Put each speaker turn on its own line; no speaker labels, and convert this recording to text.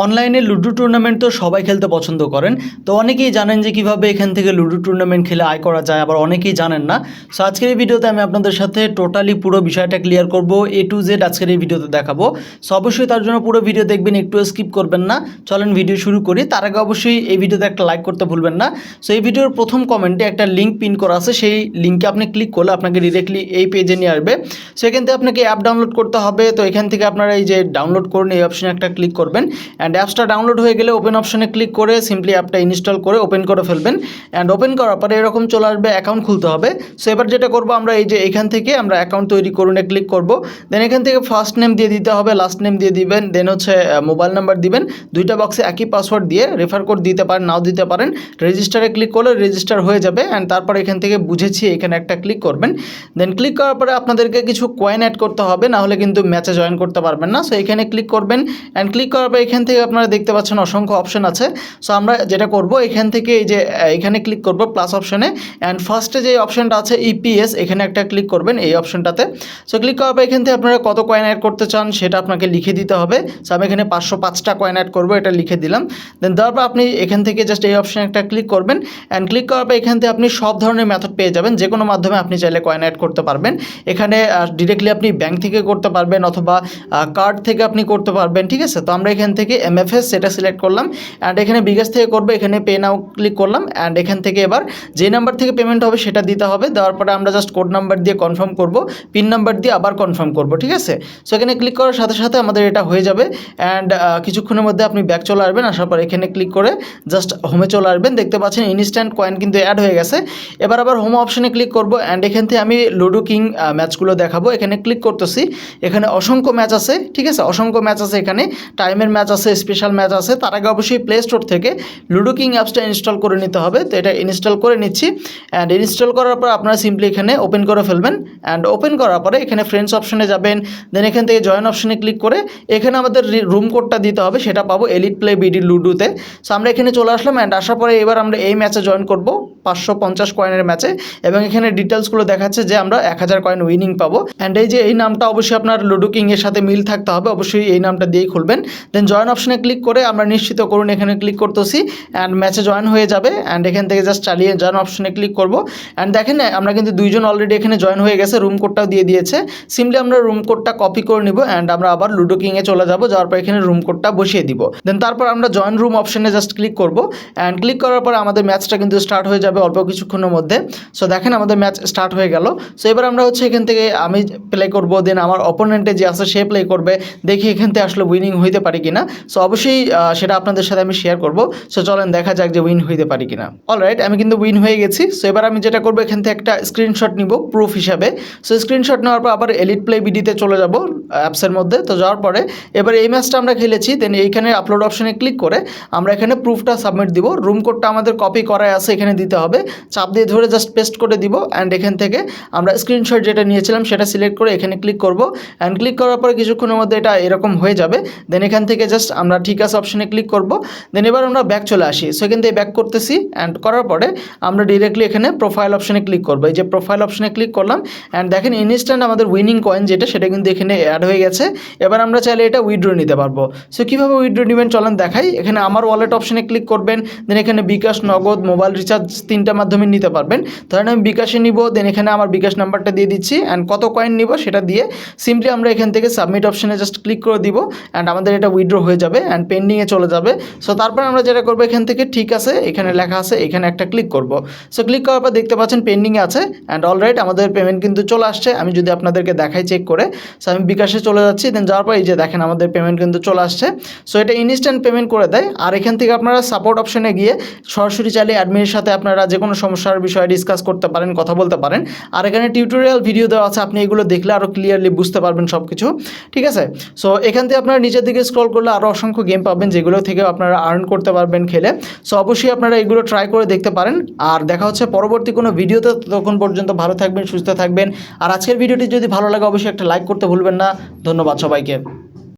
অনলাইনে ludo tournament তো সবাই খেলতে পছন্দ করেন। তো অনেকেই জানেন যে কিভাবে এখান থেকে লুডো টুর্নামেন্ট খেলে আয় করা যায়, আবার অনেকেই জানেন না। সো আজকের এই ভিডিওতে আমি আপনাদের সাথে টোটালি পুরো বিষয়টা ক্লিয়ার করব, A to Z আজকের এই ভিডিওতে দেখাবো। সো অবশ্যই তার জন্য পুরো ভিডিও দেখবেন, একটু স্কিপ করবেন না। চলেন ভিডিও শুরু করি। তার আগে অবশ্যই এই ভিডিওতে একটা লাইক করতে ভুলবেন না। সো এই ভিডিওর প্রথম কমেন্টে একটা লিঙ্ক পিন করা আছে, সেই লিঙ্কে আপনি ক্লিক করলে আপনাকে ডিরেক্টলি এই পেজে নিয়ে আসবে। সো এখান থেকে আপনাকে অ্যাপ ডাউনলোড করতে হবে। তো এখান থেকে আপনারা এই যে ডাউনলোড করুন, এই অপশনে একটা ক্লিক করবেন। অ্যান্ড অ্যাপসটা ডাউনলোড হয়ে গেলে ওপেন অপশনে ক্লিক করে সিম্পলি অ্যাপটা ইনস্টল করে ওপেন করে ফেলবেন। অ্যান্ড ওপেন করার পরে এরকম চলে আসবে, অ্যাকাউন্ট খুলতে হবে। সো এবার যেটা করবো আমরা, এই যে এখান থেকে আমরা অ্যাকাউন্ট তৈরি করুনে ক্লিক করব। দেন এখান থেকে ফার্স্ট নেম দিয়ে দিতে হবে, লাস্ট নেম দিয়ে দিবেন, দেন হচ্ছে মোবাইল নাম্বার দিবেন। দুইটা বক্সে একই পাসওয়ার্ড দিয়ে রেফার কোড দিতে পারেন, নাও দিতে পারেন। রেজিস্টারে ক্লিক করলে রেজিস্টার হয়ে যাবে। অ্যান্ড তারপর এখান থেকে বুঝেছি এখানে একটা ক্লিক করবেন। দেন ক্লিক করার পরে আপনাদেরকে কিছু কয়েন অ্যাড করতে হবে, না হলে কিন্তু ম্যাচে জয়েন করতে পারবেন না। সো এখানে ক্লিক করবেন। অ্যান্ড ক্লিক করার পরে এখান থেকে আপনারা দেখতে পাচ্ছেন অসংখ্য অপশন আছে। সো আমরা যেটা করব, এখান থেকে এই যে এখানে ক্লিক করব প্লাস অপশনে। অ্যান্ড ফার্স্টে যে অপশনটা আছে EPS, এখানে একটা ক্লিক করবেন এই অপশনটাতে। সো ক্লিক করার পর এখান থেকে আপনারা কত কয়েন অ্যাড করতে চান সেটা আপনাকে লিখে দিতে হবে। সো আমি এখানে 505টা কয়েন অ্যাড করবো, এটা লিখে দিলাম। দেন দেওয়ার পর আপনি এখান থেকে জাস্ট এই অপশনে একটা ক্লিক করবেন। অ্যান্ড ক্লিক করার পর এখান থেকে আপনি সব ধরনের মেথড পেয়ে যাবেন, যে কোনো মাধ্যমে আপনি চাইলে কয়েন অ্যাড করতে পারবেন। এখানে ডিরেক্টলি আপনি ব্যাংক থেকে করতে পারবেন, অথবা কার্ড থেকে আপনি করতে পারবেন। ঠিক আছে, তো আমরা এখান থেকে MFS সেটা সিলেক্ট করলাম। অ্যান্ড এখানে বিকাশ থেকে করবো, এখানে পে নাও ক্লিক করলাম। অ্যান্ড এখান থেকে এবার যে নাম্বার থেকে পেমেন্ট হবে সেটা দিতে হবে। দেওয়ার পরে আমরা জাস্ট কোড নাম্বার দিয়ে কনফার্ম করব, পিন নাম্বার দিয়ে আবার কনফার্ম করব। ঠিক আছে, সো এখানে ক্লিক করার সাথে সাথে আমাদের এটা হয়ে যাবে। অ্যান্ড কিছুক্ষণের মধ্যে আপনি ব্যাক চলে আসবেন, আসার পর এখানে ক্লিক করে জাস্ট হোমে চলে আসবেন। দেখতে পাচ্ছেন ইনস্ট্যান্ট কয়েন কিন্তু অ্যাড হয়ে গেছে। এবার আবার হোম অপশনে ক্লিক করব। অ্যান্ড এখান থেকে আমি লুডো কিং ম্যাচগুলো দেখাবো, এখানে ক্লিক করতেছি। এখানে অসংখ্য ম্যাচ আছে। ঠিক আছে, অসংখ্য ম্যাচ আছে, এখানে টাইমের ম্যাচ আছে, স্পেশাল ম্যাচ আছে। তার আগে অবশ্যই প্লে স্টোর থেকে লুডো কিং অ্যাপসটা ইনস্টল করে নিতে হবে। তো এটা ইনস্টল করে নিচ্ছি। অ্যান্ড ইনস্টল করার পর আপনারা সিম্পলি এখানে ওপেন করে ফেলবেন। অ্যান্ড ওপেন করার পরে এখানে ফ্রেন্ডস অপশনে যাবেন। দেন এখান থেকে জয়েন অপশনে ক্লিক করে এখানে আমাদের রুম কোডটা দিতে হবে, সেটা পাবো এলিট প্লে বিডি লুডোতে। সো আমরা এখানে চলে আসলাম। অ্যান্ড আসার পরে এবার আমরা এই ম্যাচে জয়েন করব, 550 কয়েনের ম্যাচে। এবং এখানে ডিটেলসগুলো দেখাচ্ছে যে আমরা 1000 কয়েন উইনিং পাবো। অ্যান্ড এই যে এই নামটা অবশ্যই আপনার লুডো কিং এর সাথে মিল থাকতে হবে, অবশ্যই এই নামটা দিয়েই খুলবেন। দেন জয়েন অপশনে ক্লিক করে আমরা নিশ্চিত করুন, এখানে ক্লিক করতেছি। অ্যান্ড ম্যাচে জয়েন হয়ে যাবে। অ্যান্ড এখান থেকে জাস্ট চালিয়ে জয়েন অপশনে ক্লিক করব। অ্যান্ড দেখেন আমরা কিন্তু দুইজন অলরেডি এখানে জয়েন হয়ে গেছে, রুম কোডটাও দিয়ে দিয়েছে। সিম্পলি আমরা রুম কোডটা কপি করে নিব। অ্যান্ড আমরা আবার লুডো কিংয়ে চলে যাব, যাওয়ার পর এখানে রুম কোডটা বসিয়ে দিব। দেন তারপর আমরা জয়েন রুম অপশনে জাস্ট ক্লিক করব। অ্যান্ড ক্লিক করার পর আমাদের ম্যাচটা কিন্তু স্টার্ট হয়ে যাবে অল্প কিছুক্ষণের মধ্যে। সো দেখেন আমাদের ম্যাচ স্টার্ট হয়ে গেল। সো এবার আমরা হচ্ছে এখান থেকে আমি প্লে করব, দেন আমার অপোনেন্টে যে আছে সে প্লে করবে। দেখি এখান থেকে আসলে উইনিং হইতে পারি কিনা। সো অবশ্যই সেটা আপনাদের সাথে আমি শেয়ার করব। সো চলেন দেখা যাক যে উইন হইতে পারি কিনা। অলরাইট, আমি কিন্তু উইন হয়ে গেছি। সো এবার আমি যেটা করবো, এখান থেকে একটা স্ক্রিনশট নিব প্রুফ হিসাবে। সো স্ক্রিনশট নেওয়ার পর আবার এলিট প্লে বিডিতে চলে যাব অ্যাপসের মধ্যে। তো যাওয়ার পরে এবার এই ম্যাচটা আমরা খেলেছি। দেন এইখানে আপলোড অপশনে ক্লিক করে আমরা এখানে প্রুফটা সাবমিট দিব। রুম কোডটা আমাদের কপি করাই আছে, এখানে দিতে হবে। চাপ দিয়ে ধরে জাস্ট পেস্ট করে দিব। অ্যান্ড এখান থেকে আমরা স্ক্রিনশট যেটা নিয়েছিলাম সেটা সিলেক্ট করে এখানে ক্লিক করব। অ্যান্ড ক্লিক করার পরে কিছুক্ষণের মধ্যে এটা এরকম হয়ে যাবে। দেন এখান থেকে জাস্ট আমরা ঠিক আছে অপশনে ক্লিক করব। দেন এবার আমরা ব্যাক চলে আসি। সো এখান থেকে ব্যাক করতেছি। অ্যান্ড করার পরে আমরা ডিরেক্টলি এখানে প্রোফাইল অপশনে ক্লিক করবো। এই যে প্রোফাইল অপশনে ক্লিক করলাম। অ্যান্ড দেখেন ইনস্ট্যান্ট আমাদের উইনিং কয়েন যেটা, সেটা কিন্তু এখানে অ্যাড হয়ে গেছে। এবার আমরা চাইলে এটা উইথড্র নিতে পারবো। সো কীভাবে উইথড্র নেবেন চলেন দেখাই। এখানে আমার ওয়ালেট অপশনে ক্লিক করবেন। দেন এখানে বিকাশ, নগদ, মোবাইল রিচার্জ তিনটা মাধ্যমে নিতে পারবেন। ধরেন আমি বিকাশে নিব, দেন এখানে আমার বিকাশ নাম্বারটা দিয়ে দিচ্ছি। অ্যান্ড কত কয়েন নিব সেটা দিয়ে সিম্পলি আমরা এখান থেকে সাবমিট অপশনে জাস্ট ক্লিক করে দিব। অ্যান্ড আমাদের এটা উইথড্র হয়ে যাবে অ্যান্ড পেন্ডিংয়ে চলে যাবে। সো তারপর আমরা যেটা করবো, এখান থেকে ঠিক আছে এখানে লেখা আছে, এখানে একটা ক্লিক করব। সো ক্লিক করার পর দেখতে পাচ্ছেন পেন্ডিংয়ে আছে। অ্যান্ড অলরাইট আমাদের পেমেন্ট কিন্তু চলে আসছে। আমি যদি আপনাদেরকে দেখাই চেক করে, সো আমি বিকাশে চলে যাচ্ছি। দেন যাওয়ার পর এই যে দেখেন আমাদের পেমেন্ট কিন্তু চলে আসছে। সো এটা ইনস্ট্যান্ট পেমেন্ট করে দেয়। আর এখান থেকে আপনারা সাপোর্ট অপশনে গিয়ে সরাসরি চাইলে অ্যাডমিনের সাথে আপনারা যে কোনো সমস্যার বিষয়ে ডিসকাস করতে পারেন, কথা বলতে পারেন। আর এখানে টিউটোরিয়াল ভিডিও দেওয়া আছে, আপনি এগুলো দেখলে আরও ক্লিয়ারলি বুঝতে পারবেন সব কিছু। ঠিক আছে, সো এখান থেকে আপনারা নিচের দিকে স্ক্রল করলে আরও অসংখ্য গেম পাবেন, যেগুলো থেকে আপনারা আর্ন করতে পারবেন খেলে। সো অবশ্যই আপনারা এগুলো ট্রাই করে দেখতে পারেন। আর দেখা হচ্ছে পরবর্তী কোনো ভিডিওতে। তখন পর্যন্ত ভালো থাকবেন, সুস্থ থাকবেন। আর আজকের ভিডিওটি যদি ভালো লাগে অবশ্যই একটা লাইক করতে ভুলবেন না। ধন্যবাদ সবাইকে।